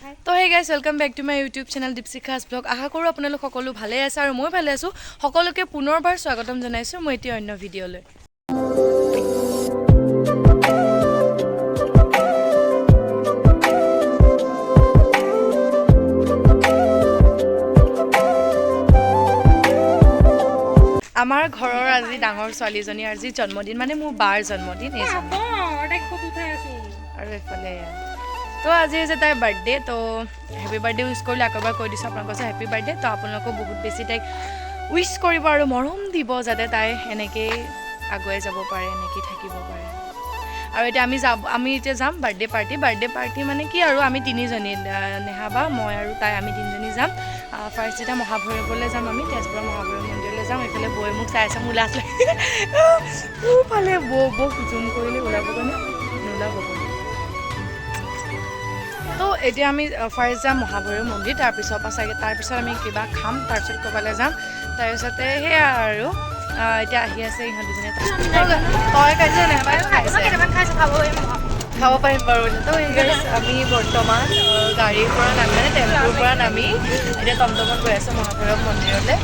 তো hey guys welcome back to my YouTube channel Dipshikha's blog. আশা কৰোঁ আপোনালোক সকলো ভালে আছে আৰু মই ভালে আছোঁ। সকলোকে পুনৰবাৰ স্বাগতম জনাইছোঁ মই এতিয়া অন্য ভিডিঅ'লৈ। আমাৰ ঘৰৰ আজি ডাঙৰ ছোৱালীজনী আজি জন্মদিন, মানে মোৰ বাৰ জন্মদিন এই আৰু এইফালে তো আজি হৈছে তাইৰ বাৰ্থডে। তো হেপী বাৰ্থডে উইচ কৰিলে আকৌবাৰ কৈ দিছোঁ আপোনালোকক যে হেপী বাৰ্থডে। তো আপোনালোকক বহুত বেছি তাইক উইচ কৰিব আৰু মৰম দিব যাতে তাই এনেকৈয়ে আগুৱাই যাব পাৰে, এনেকৈয়ে থাকিব পাৰে। আৰু এতিয়া আমি এতিয়া যাম বাৰ্থডে পাৰ্টি মানে কি আৰু আমি তিনিজনী, নেহা বা মই আৰু তাই, আমি তিনিজনী যাম। ফাৰ্ষ্ট যেতিয়া মহাভৈৰৱলৈ যাম, আমি তেজপুৰৰ মহাভৈৰৱ মন্দিৰলৈ যাম। এইফালে বৌয়ে মোক চাই আছে, মোৰ লাজ লাগে ফালে বৌক জুম কৰিলে ওলাব কাৰণে নোলাব। তো এতিয়া আমি ফাৰ্ষ্ট যাম মহাভৈৰৱ মন্দিৰ, তাৰপিছত আমি কিবা খাম, তাৰপিছত ক'ৰবালৈ যাম। তাৰপিছতে সেয়া আৰু এতিয়া আহি আছে ইহঁত দুজনী। তই খাব পাৰিম বাৰু। তো আমি বৰ্তমান গাড়ীৰ পৰা নামি, মানে টেম্পুৰ পৰা নামি এতিয়া টমটমত গৈ আছোঁ মহাভৈৰৱ মন্দিৰলৈ।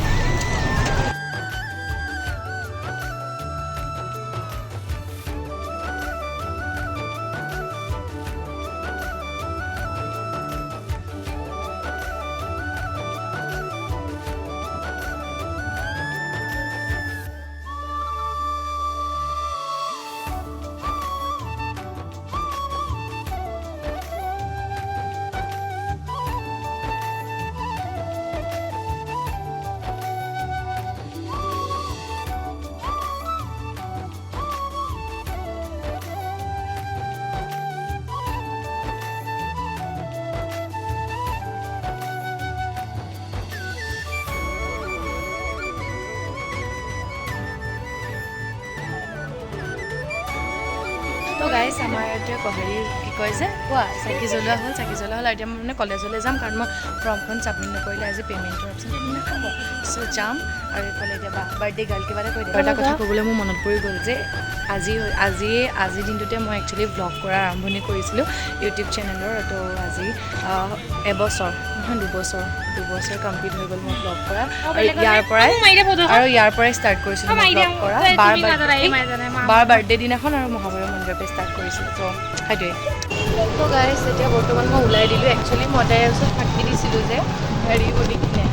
তো গাইজ আমাৰ এতিয়া হেৰি কি কয় যে কোৱা চাকি জ্বলোৱা হ'ল আৰু এতিয়া মই মানে কলেজলৈ যাম, কাৰণ মই ফৰ্মখন ছাবমিট নকৰিলে আজি পে'মেণ্টৰ অপশ্যন নাখাব। চ' যাম। আৰু এইফালে এতিয়া বাৰ্থডে গাৰ্ল কিবা এটা কৈ দিম। এটা কথা ক'বলৈ মোৰ মনত পৰি গ'ল যে আজিৰ দিনটোতে মই একচুৱেলি ভ্লগ কৰা আৰম্ভণি কৰিছিলোঁ ইউটিউব চেনেলৰ। তো আজি এবছৰ নহয় দুবছৰ কমপ্লিট হৈ গ'ল মই ভ্লগ কৰা। আৰু ইয়াৰ পৰাই ষ্টাৰ্ট কৰিছিলোঁ মই ভ্লগ কৰা। বাৰ বাৰ্থডে দিনাখন আৰু মহাভৈৰৱ মন্দিৰৰ পৰা ষ্টাৰ্ট কৰিছিলোঁ। তো সেইটোৱে। তো গাইজ এতিয়া বৰ্তমান মই ওলাই দিলোঁ। একচুৱেলি মই তাইৰ ওচৰত ফাঁকি দিছিলোঁ যে হেৰি বুলি কিনে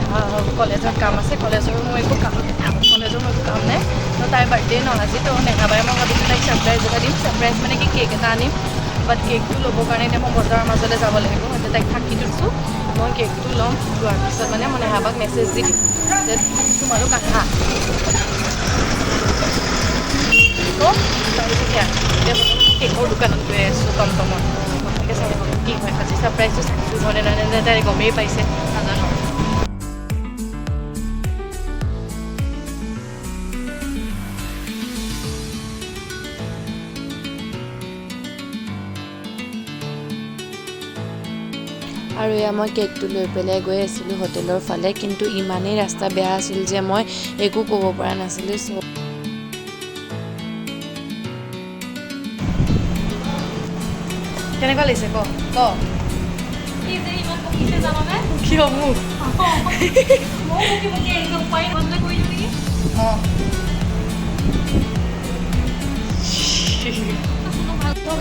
কলেজত কাম আছে, কলেজৰ মোৰ একো কাম নাই। তো তাইৰ বাৰ্থডে ন আজি, তো নেহাবাই মই ভাবিছোঁ তাইক ছাৰপ্ৰাইজ এটা দিম। ছাৰপ্ৰাইজ মানে কি কেক এটা আনিম, বাট কেকটো ল'বৰ কাৰণে এতিয়া মই বজাৰৰ মাজলৈ যাব লাগিব। এতিয়া তাইক ফাঁকি দিছোঁ মই কেকটো ল'ম, লোৱাৰ পিছত মানে মই নেহাবাক মেছেজ দি দিম যে তোমালোক আহা। তো তাৰপিছত এতিয়া কেকৰ দোকানত গৈ আছোঁ টমটমত। গতিকে চাব কি হয় আজি ছাৰপ্ৰাইজটো চাকচেছ হ'লে নে তাই গমেই পাইছে নাজানো। আৰু এয়া মই কেকটো লৈ পেলাই গৈ আছিলোঁ হোটেলৰ ফালে, কিন্তু ইমানেই ৰাস্তা বেয়া আছিল যে মই একো ক'ব পৰা নাছিলোঁ। চ' কেনেকুৱা লাগিছে ক কিয় মোক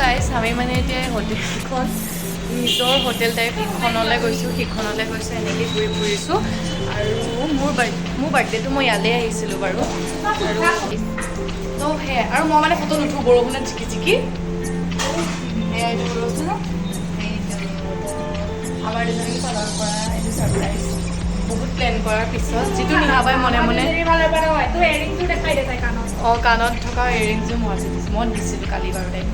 গাইজ আমি মানে এতিয়া হোটেলখন নিজৰ হোটেল টাইপ সিখনলৈ গৈছোঁ এনেকৈ ঘূৰি ফুৰিছোঁ। আৰু মোৰ বাৰ্থডেটো মই ইয়ালৈ আহিছিলোঁ বাৰু। আৰু তো সেয়াই, আৰু মই মানে ফটো নুঠোঁ বৰষুণত জিকি আমাৰ দুজনী পালন কৰা এইটো ছাৰপ্ৰাইজ বহুত প্লেন কৰাৰ পিছত, যিটো নিহাবাই মনে কাণত থকা ইয়েৰিংযোৰ মই দিছিলোঁ কালি বাৰু তাইক।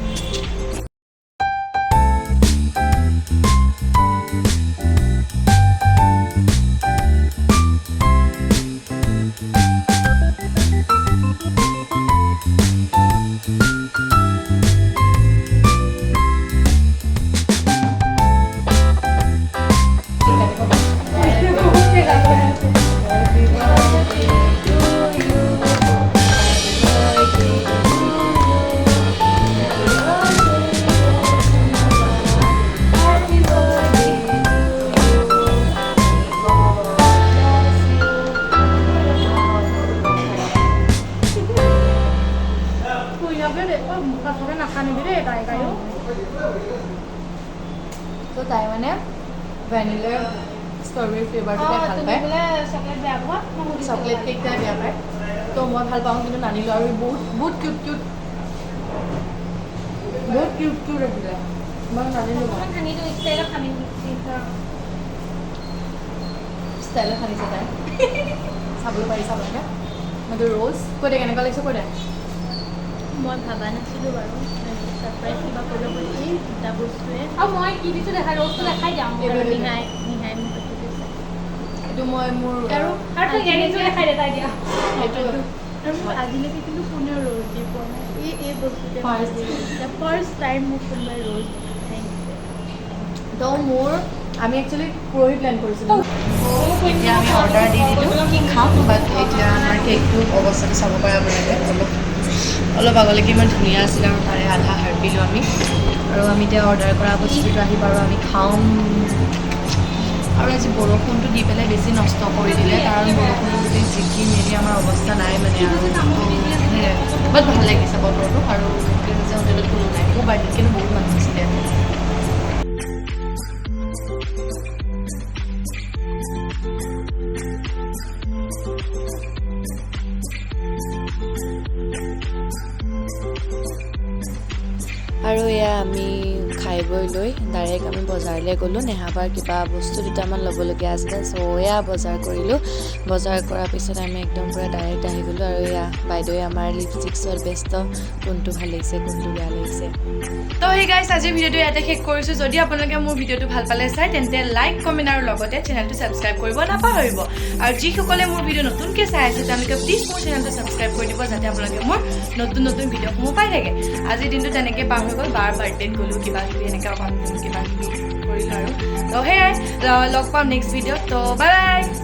মানে ভ্যানিলা ষ্ট্ৰবেৰী ফ্লেভাৰটো ভাল পায় চকলেট বেয়া পোৱা চকলেট কেকটা বেয়া পায় তো মই ভাল পাওঁ কিন্তু নানিলোঁ আৰু বহুত কিউট আছিলে মই নানিলোঁ খানিটো ষ্টাইলত খানিছোঁ ষ্টাইলত খানিছে তাই চাবলৈ পাৰিছা আপোনালোকে মইতো ৰ'জ কৈ দে কেনেকুৱা লাগিছে কৈ দে মই ভাবা নাছিলোঁ বাৰু ছাৰপ্ৰাইজ কিবা কৰিব বুলি দুটা বস্তুৱে আৰু মই কি দিছোঁ দেখাই ৰ'জটো দেখাই দিওঁ নিহাই মোক এইটো দিছে এইটো মই মোৰ আৰু দেখাই দেখাই দিয়া সেইটো আৰু আজিলৈকে কিন্তু কোনেও ৰ'জ দি পোৱা নাই এই বস্তুটো ফাৰ্ষ্ট টাইম মোক কোনোবাই ৰ'জ থেংক তো মোৰ আমি একচুৱেলি পৰহি প্লেন কৰিছিলোঁ এতিয়া আমি অৰ্ডাৰ দি দিলোঁ কি খাম বাট এতিয়া আমাৰ কেকটো অৱস্থাটো চাব পাৰে আপোনালোকে অলপ আগলৈকে ইমান ধুনীয়া আছিলে আৰু তাৰে আধা হাৰ্পিলোঁ আমি আৰু আমি এতিয়া অৰ্ডাৰ কৰা বস্তুটো আহি বাৰু আমি খাম আৰু আজি বৰষুণটো দি পেলাই বেছি নষ্ট কৰি দিলে কাৰণ বৰষুণৰ গোটেই জিকি মেলি আমাৰ অৱস্থা নাই মানে আৰু বহুত ভাল লাগিছে বতৰটো আৰু যে হোটেলত কোনো নাই মোৰ বাৰ্থডেত কিন্তু বহুত মানুহ আছিলে আৰু এয়া আমি খাই বৈ লৈ ডাইৰেক্ট আমি বজাৰলৈ গ'লোঁ নেহাবাৰ কিবা বস্তু দুটামান ল'বলগীয়া আছিলে চ' এয়া বজাৰ কৰিলোঁ বজাৰ কৰাৰ পিছত আমি একদম পূৰা ডাইৰেক্ট আহি গ'লোঁ আৰু এয়া বাইদেৱে আমাৰ লিপষ্টিকছত ব্যস্ত কোনটো ভাল লাগিছে কোনটো বেয়া লাগিছে তো সেই গাইছ আজিৰ ভিডিঅ'টো ইয়াতে শেষ কৰিছোঁ যদি আপোনালোকে মোৰ ভিডিঅ'টো ভাল পালে চাই তেন্তে লাইক কমেণ্ট আৰু লগতে চেনেলটো ছাবস্ক্ৰাইব কৰিব নাপাহৰিব আৰু যিসকলে মোৰ ভিডিঅ' নতুনকৈ চাই আছে তেওঁলোকে প্লিজ মোৰ চেনেলটো ছাবস্ক্ৰাইব কৰি দিব যাতে আপোনালোকে মোৰ নতুন ভিডিঅ'সমূহ পাই থাকে আজিৰ দিনটো তেনেকৈ পাৰ হৈ গ'ল বাৰ বাৰ্থডেত গ'লোঁ কিবা কিবি এনেকৈ অকণ কিবা কিবি কৰিলোঁ আৰু তো সেয়াই লগ পাম নেক্সট ভিডিঅ'ত তো বাই বাই